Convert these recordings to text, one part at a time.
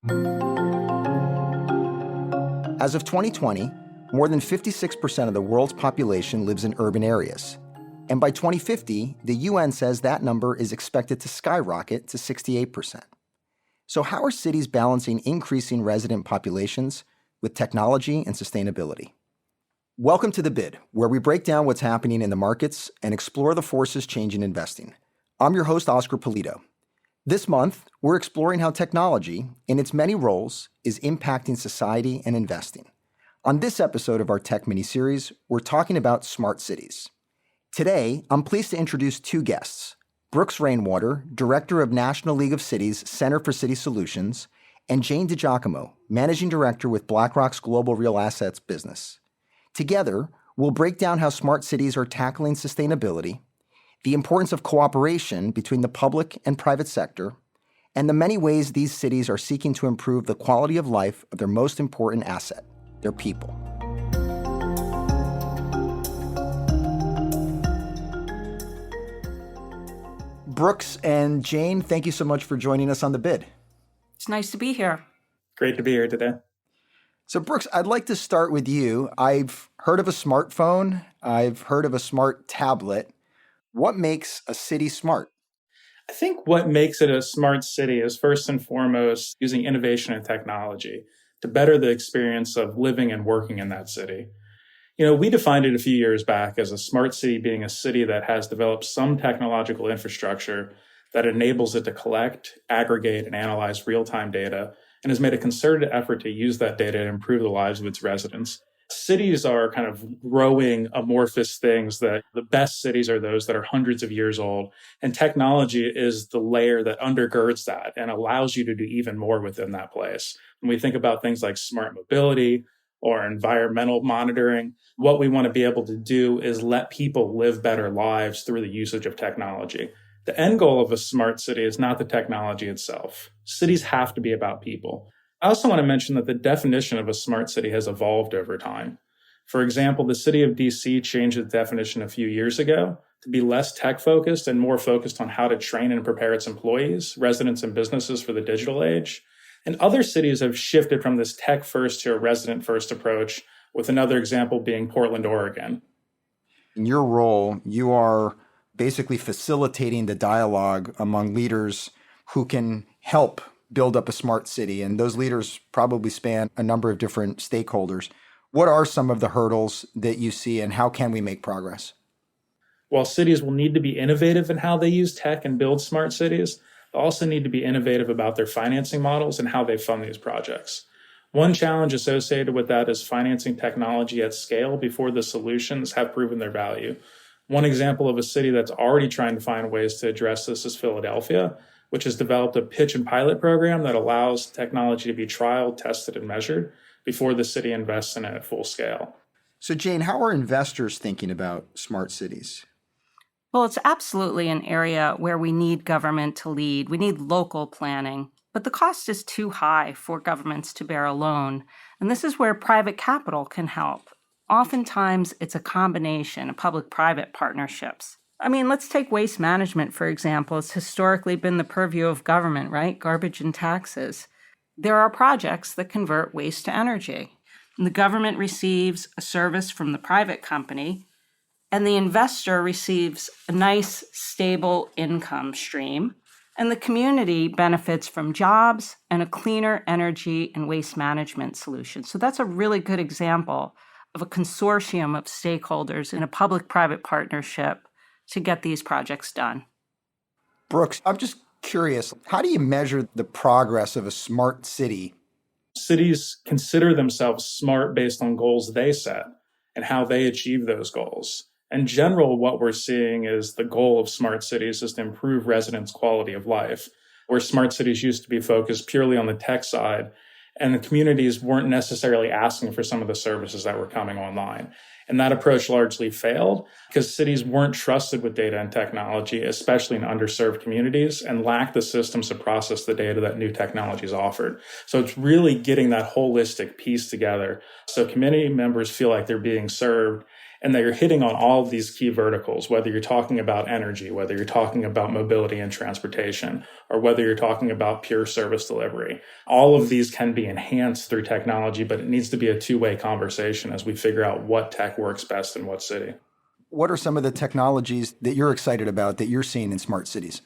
As of 2020, more than 56% of the world's population lives in urban areas. And by 2050, the UN says that number is expected to skyrocket to 68%. So how are cities balancing increasing resident populations with technology and sustainability? Welcome to The Bid, where we break down what's happening in the markets and explore the forces changing investing. I'm your host, Oscar Polito. This month, we're exploring how technology, in its many roles, is impacting society and investing. On this episode of our Tech mini-series, we're talking about smart cities. Today, I'm pleased to introduce two guests, Brooks Rainwater, Director of National League of Cities Center for City Solutions, and Jane DiGiacomo, Managing Director with BlackRock's Global Real Assets business. Together, we'll break down how smart cities are tackling sustainability, the importance of cooperation between the public and private sector, and the many ways these cities are seeking to improve the quality of life of their most important asset, their people. Brooks and Jane, thank you so much for joining us on The Bid. It's nice to be here. Great to be here today. So Brooks, I'd like to start with you. I've heard of a smartphone. I've heard of a smart tablet. What makes a city smart? I think what makes it a smart city is first and foremost using innovation and technology to better the experience of living and working in that city. We defined it a few years back as a smart city being a city that has developed some technological infrastructure that enables it to collect, aggregate, and analyze real-time data, and has made a concerted effort to use that data to improve the lives of its residents. Cities are kind of growing amorphous things that the best cities are those that are hundreds of years old. And technology is the layer that undergirds that and allows you to do even more within that place. When we think about things like smart mobility or environmental monitoring, what we want to be able to do is let people live better lives through the usage of technology. The end goal of a smart city is not the technology itself. Cities have to be about people. I also want to mention that the definition of a smart city has evolved over time. For example, the city of DC changed its definition a few years ago to be less tech-focused and more focused on how to train and prepare its employees, residents, and businesses for the digital age. And other cities have shifted from this tech-first to a resident-first approach, with another example being Portland, Oregon. In your role, you are basically facilitating the dialogue among leaders who can help build up a smart city. And those leaders probably span a number of different stakeholders. What are some of the hurdles that you see and how can we make progress? While cities will need to be innovative in how they use tech and build smart cities, they also need to be innovative about their financing models and how they fund these projects. One challenge associated with that is financing technology at scale before the solutions have proven their value. One example of a city that's already trying to find ways to address this is Philadelphia, which has developed a pitch and pilot program that allows technology to be trialed, tested, and measured before the city invests in it at full scale. So Jane, how are investors thinking about smart cities? Well, it's absolutely an area where we need government to lead. We need local planning, but the cost is too high for governments to bear alone. And this is where private capital can help. Oftentimes, it's a combination of public-private partnerships. Let's take waste management, for example. It's historically been the purview of government, right? Garbage and taxes. There are projects that convert waste to energy. And the government receives a service from the private company, and the investor receives a nice, stable income stream, and the community benefits from jobs and a cleaner energy and waste management solution. So that's a really good example of a consortium of stakeholders in a public-private partnership to get these projects done. Brooks, I'm just curious, how do you measure the progress of a smart city? Cities consider themselves smart based on goals they set and how they achieve those goals. In general, what we're seeing is the goal of smart cities is to improve residents' quality of life, where smart cities used to be focused purely on the tech side, and the communities weren't necessarily asking for some of the services that were coming online. And that approach largely failed because cities weren't trusted with data and technology, especially in underserved communities, and lacked the systems to process the data that new technologies offered. So it's really getting that holistic piece together so community members feel like they're being served and that you're hitting on all of these key verticals, whether you're talking about energy, whether you're talking about mobility and transportation, or whether you're talking about pure service delivery. All of these can be enhanced through technology, but it needs to be a two-way conversation as we figure out what tech works best in what city. What are some of the technologies that you're excited about that you're seeing in smart cities?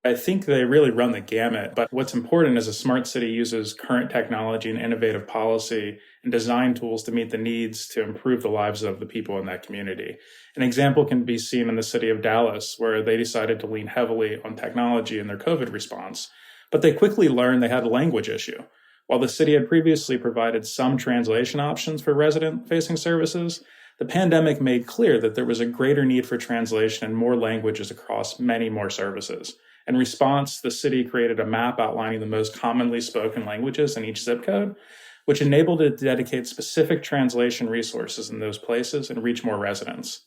I think they really run the gamut, but what's important is a smart city uses current technology and innovative policy and design tools to meet the needs to improve the lives of the people in that community. An example can be seen in the city of Dallas, where they decided to lean heavily on technology in their COVID response, but they quickly learned they had a language issue. While the city had previously provided some translation options for resident-facing services, the pandemic made clear that there was a greater need for translation in more languages across many more services. In response, the city created a map outlining the most commonly spoken languages in each zip code, which enabled it to dedicate specific translation resources in those places and reach more residents.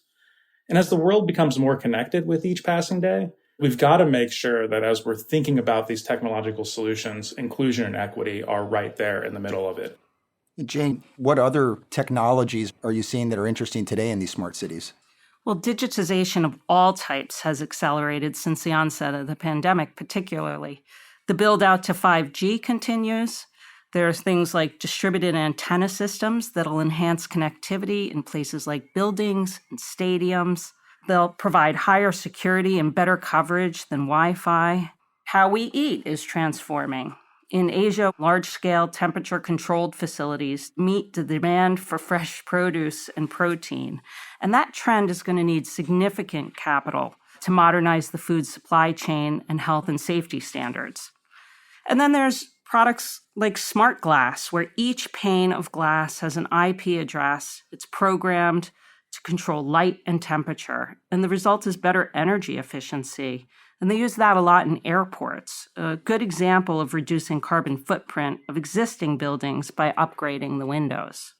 And as the world becomes more connected with each passing day, we've got to make sure that as we're thinking about these technological solutions, inclusion and equity are right there in the middle of it. Jane, what other technologies are you seeing that are interesting today in these smart cities? Well, digitization of all types has accelerated since the onset of the pandemic, particularly. The build out to 5G continues. There are things like distributed antenna systems that'll enhance connectivity in places like buildings and stadiums. They'll provide higher security and better coverage than Wi-Fi. How we eat is transforming. In Asia, large-scale temperature-controlled facilities meet the demand for fresh produce and protein. And that trend is going to need significant capital to modernize the food supply chain and health and safety standards. And then there's products like smart glass, where each pane of glass has an IP address. It's programmed to control light and temperature. And the result is better energy efficiency. And they use that a lot in airports, a good example of reducing carbon footprint of existing buildings by upgrading the windows.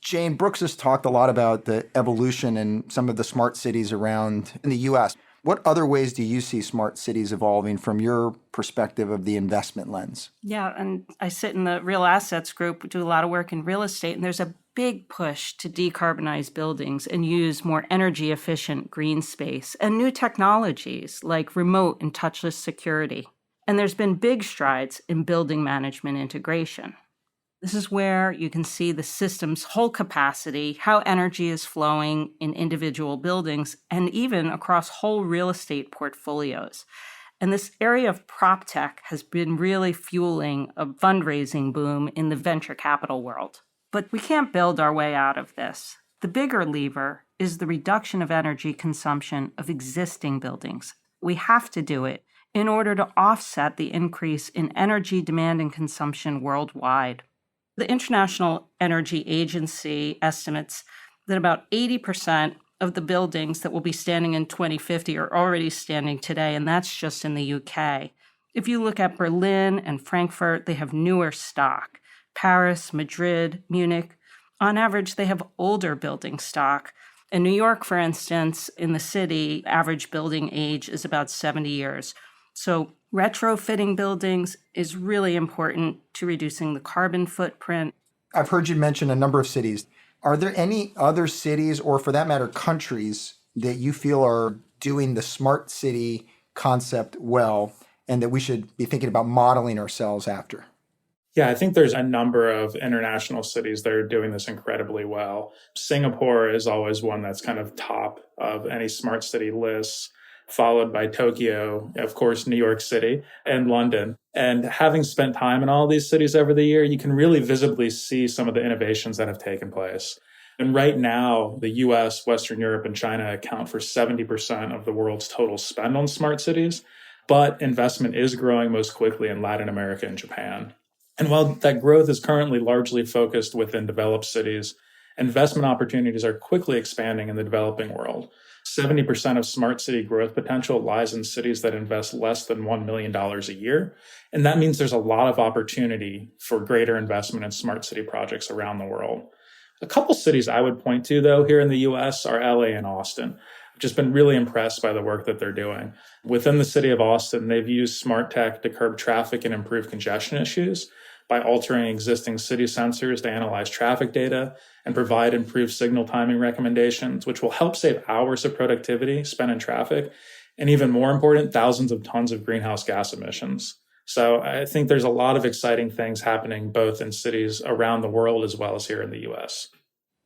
Jane, Brooks has talked a lot about the evolution in some of the smart cities around in the U.S. What other ways do you see smart cities evolving from your perspective of the investment lens? Yeah, and I sit in the real assets group, do a lot of work in real estate, and there's a big push to decarbonize buildings and use more energy efficient green space and new technologies like remote and touchless security. And there's been big strides in building management integration. This is where you can see the system's whole capacity, how energy is flowing in individual buildings, and even across whole real estate portfolios. And this area of prop tech has been really fueling a fundraising boom in the venture capital world. But we can't build our way out of this. The bigger lever is the reduction of energy consumption of existing buildings. We have to do it in order to offset the increase in energy demand and consumption worldwide. The International Energy Agency estimates that about 80% of the buildings that will be standing in 2050 are already standing today, and that's just in the UK. If you look at Berlin and Frankfurt, they have newer stock. Paris, Madrid, Munich, on average, they have older building stock. In New York, for instance, in the city, average building age is about 70 years. So retrofitting buildings is really important to reducing the carbon footprint. I've heard you mention a number of cities. Are there any other cities, or for that matter, countries, that you feel are doing the smart city concept well and that we should be thinking about modeling ourselves after? Yeah, I think there's a number of international cities that are doing this incredibly well. Singapore is always one that's kind of top of any smart city lists, followed by Tokyo, of course, New York City, and London. And having spent time in all these cities over the year, you can really visibly see some of the innovations that have taken place. And right now, the US, Western Europe, and China account for 70% of the world's total spend on smart cities. But investment is growing most quickly in Latin America and Japan. And while that growth is currently largely focused within developed cities, investment opportunities are quickly expanding in the developing world. 70% of smart city growth potential lies in cities that invest less than $1 million a year. And that means there's a lot of opportunity for greater investment in smart city projects around the world. A couple cities I would point to, though, here in the US are LA and Austin. I've just been really impressed by the work that they're doing. Within the city of Austin, they've used smart tech to curb traffic and improve congestion issues. by altering existing city sensors to analyze traffic data and provide improved signal timing recommendations, which will help save hours of productivity spent in traffic, and even more important, thousands of tons of greenhouse gas emissions. So I think there's a lot of exciting things happening both in cities around the world as well as here in the US.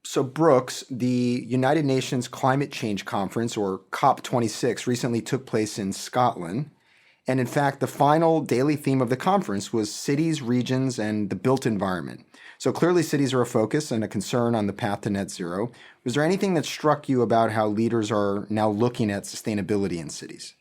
So, Brooks, the United Nations Climate Change Conference, or COP26, recently took place in Scotland. And in fact, the final daily theme of the conference was cities, regions, and the built environment. So clearly cities are a focus and a concern on the path to net zero. Was there anything that struck you about how leaders are now looking at sustainability in cities?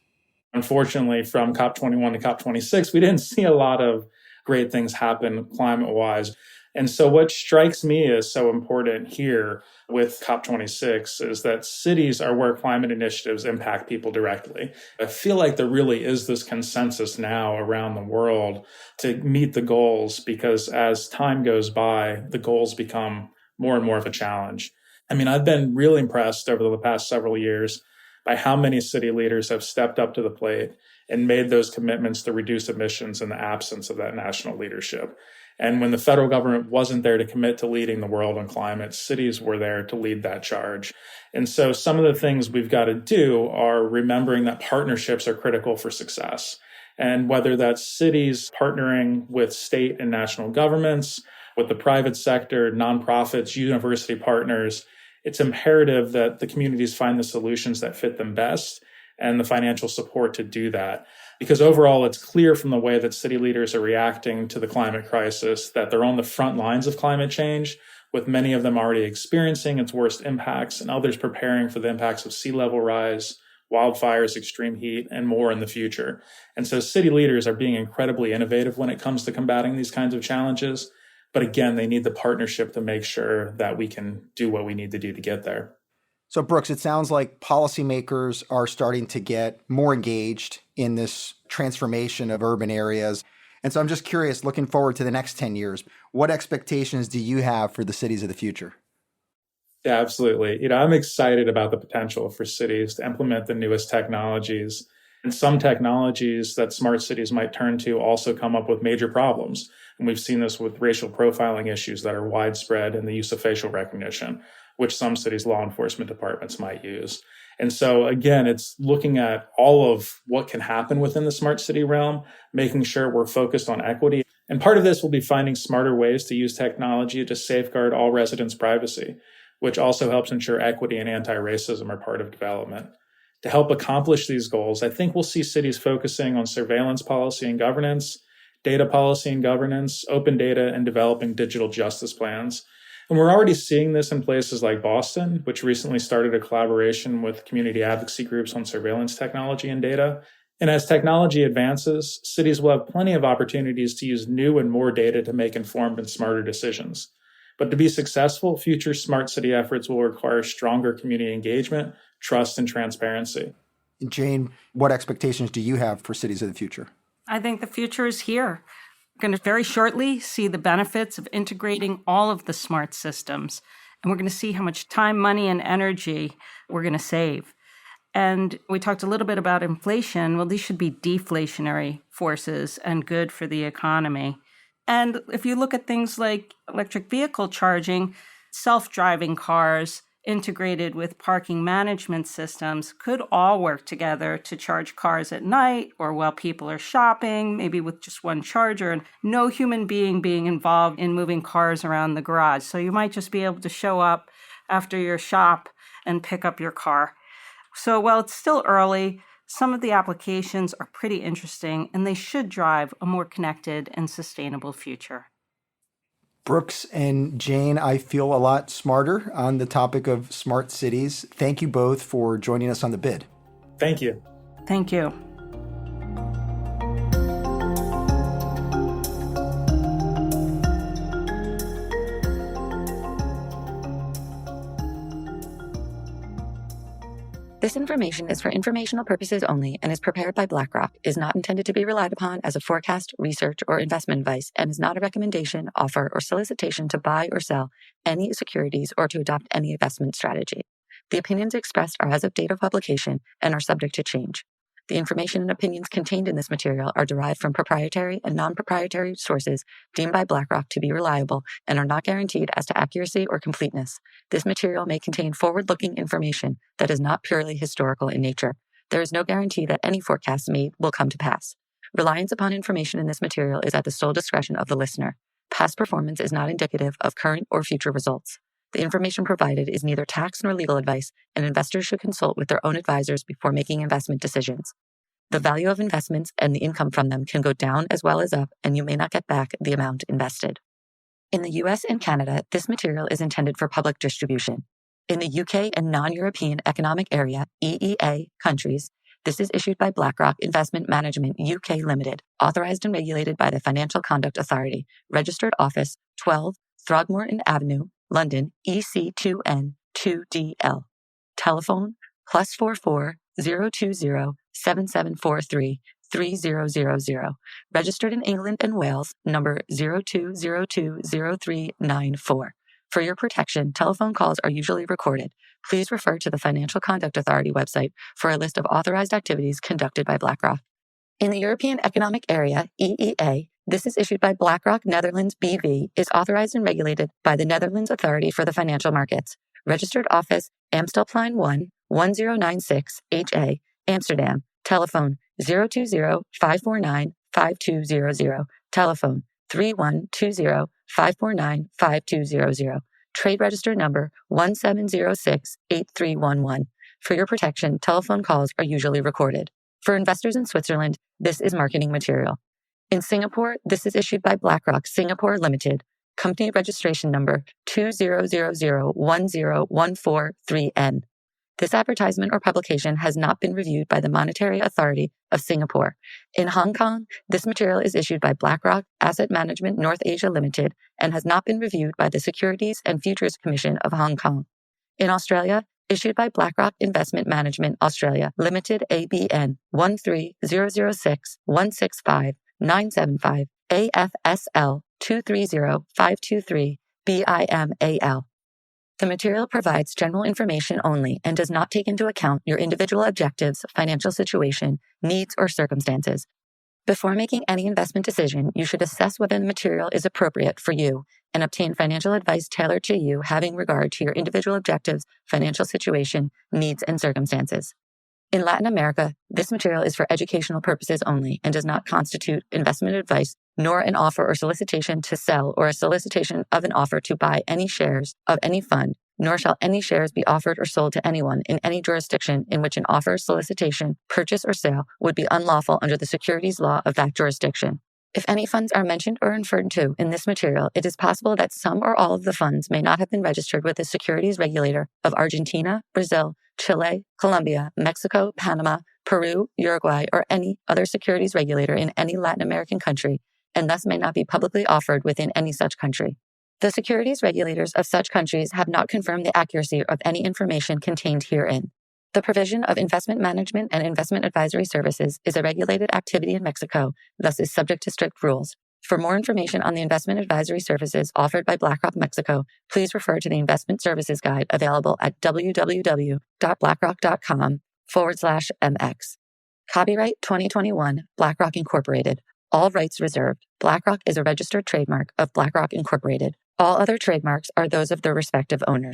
Unfortunately, from COP21 to COP26, we didn't see a lot of great things happen climate-wise. And so what strikes me as so important here with COP26 is that cities are where climate initiatives impact people directly. I feel like there really is this consensus now around the world to meet the goals, because as time goes by, the goals become more and more of a challenge. I mean, I've been really impressed over the past several years by how many city leaders have stepped up to the plate and made those commitments to reduce emissions in the absence of that national leadership. And when the federal government wasn't there to commit to leading the world on climate, cities were there to lead that charge. And so some of the things we've got to do are remembering that partnerships are critical for success. And whether that's cities partnering with state and national governments, with the private sector, nonprofits, university partners, it's imperative that the communities find the solutions that fit them best and the financial support to do that. Because overall, it's clear from the way that city leaders are reacting to the climate crisis that they're on the front lines of climate change, with many of them already experiencing its worst impacts and others preparing for the impacts of sea level rise, wildfires, extreme heat, and more in the future. And so city leaders are being incredibly innovative when it comes to combating these kinds of challenges. But again, they need the partnership to make sure that we can do what we need to do to get there. So, Brooks, it sounds like policymakers are starting to get more engaged in this transformation of urban areas. And so I'm just curious, looking forward to the next 10 years, what expectations do you have for the cities of the future? Yeah, absolutely. I'm excited about the potential for cities to implement the newest technologies. And some technologies that smart cities might turn to also come up with major problems. And we've seen this with racial profiling issues that are widespread in the use of facial recognition, which some cities' law enforcement departments might use. And so, again, it's looking at all of what can happen within the smart city realm, making sure we're focused on equity. And part of this will be finding smarter ways to use technology to safeguard all residents' privacy, which also helps ensure equity and anti-racism are part of development. To help accomplish these goals, I think we'll see cities focusing on surveillance policy and governance, data policy and governance, open data, and developing digital justice plans. And we're already seeing this in places like Boston, which recently started a collaboration with community advocacy groups on surveillance technology and data. And as technology advances, cities will have plenty of opportunities to use new and more data to make informed and smarter decisions. But to be successful, future smart city efforts will require stronger community engagement, trust, and transparency. Jane, what expectations do you have for cities of the future? I think the future is here. We're going to very shortly see the benefits of integrating all of the smart systems. And we're going to see how much time, money, and energy we're going to save. And we talked a little bit about inflation. Well, these should be deflationary forces and good for the economy. And if you look at things like electric vehicle charging, self-driving cars integrated with parking management systems could all work together to charge cars at night or while people are shopping, maybe with just one charger, and no human being involved in moving cars around the garage. So you might just be able to show up after your shop and pick up your car. So while it's still early, some of the applications are pretty interesting, and they should drive a more connected and sustainable future. Brooks and Jane, I feel a lot smarter on the topic of smart cities. Thank you both for joining us on The Bid. Thank you. Thank you. This information is for informational purposes only and is prepared by BlackRock, is not intended to be relied upon as a forecast, research, or investment advice, and is not a recommendation, offer, or solicitation to buy or sell any securities or to adopt any investment strategy. The opinions expressed are as of date of publication and are subject to change. The information and opinions contained in this material are derived from proprietary and nonproprietary sources deemed by BlackRock to be reliable and are not guaranteed as to accuracy or completeness. This material may contain forward-looking information that is not purely historical in nature. There is no guarantee that any forecasts made will come to pass. Reliance upon information in this material is at the sole discretion of the listener. Past performance is not indicative of current or future results. The information provided is neither tax nor legal advice, and investors should consult with their own advisors before making investment decisions. The value of investments and the income from them can go down as well as up, and you may not get back the amount invested. In the US and Canada, this material is intended for public distribution. In the UK and non-European Economic Area, EEA, countries, this is issued by BlackRock Investment Management UK Limited, authorized and regulated by the Financial Conduct Authority, registered office 12 Throgmorton Avenue, London, EC2N 2DL. Telephone +44 020 7743 3000. Registered in England and Wales, number 02020394. For your protection, telephone calls are usually recorded. Please refer to the Financial Conduct Authority website for a list of authorized activities conducted by BlackRock. In the European Economic Area, EEA, this is issued by BlackRock Netherlands BV, is authorized and regulated by the Netherlands Authority for the Financial Markets. Registered office Amstelplein 1, 1096 HA, Amsterdam. Telephone 020-549-5200. Telephone 3120-549-5200. Trade register number 1706-8311. For your protection, telephone calls are usually recorded. For investors in Switzerland, this is marketing material. In Singapore, this is issued by BlackRock Singapore Limited, company registration number 2000101443N. This advertisement or publication has not been reviewed by the Monetary Authority of Singapore. In Hong Kong, this material is issued by BlackRock Asset Management North Asia Limited and has not been reviewed by the Securities and Futures Commission of Hong Kong. In Australia, issued by BlackRock Investment Management Australia Limited ABN 13006165975 AFSL 230523 BIMAL. The material provides general information only and does not take into account your individual objectives, financial situation, needs, or circumstances. Before making any investment decision, you should assess whether the material is appropriate for you and obtain financial advice tailored to you, having regard to your individual objectives, financial situation, needs, and circumstances. In Latin America, this material is for educational purposes only and does not constitute investment advice, nor an offer or solicitation to sell or a solicitation of an offer to buy any shares of any fund, nor shall any shares be offered or sold to anyone in any jurisdiction in which an offer, solicitation, purchase, or sale would be unlawful under the securities law of that jurisdiction. If any funds are mentioned or referred to in this material, it is possible that some or all of the funds may not have been registered with the securities regulator of Argentina, Brazil, Chile, Colombia, Mexico, Panama, Peru, Uruguay, or any other securities regulator in any Latin American country, and thus may not be publicly offered within any such country. The securities regulators of such countries have not confirmed the accuracy of any information contained herein. The provision of investment management and investment advisory services is a regulated activity in Mexico, thus is subject to strict rules. For more information on the investment advisory services offered by BlackRock Mexico, please refer to the Investment Services Guide available at www.blackrock.com/MX. Copyright 2021, BlackRock Incorporated. All rights reserved. BlackRock is a registered trademark of BlackRock Incorporated. All other trademarks are those of their respective owners.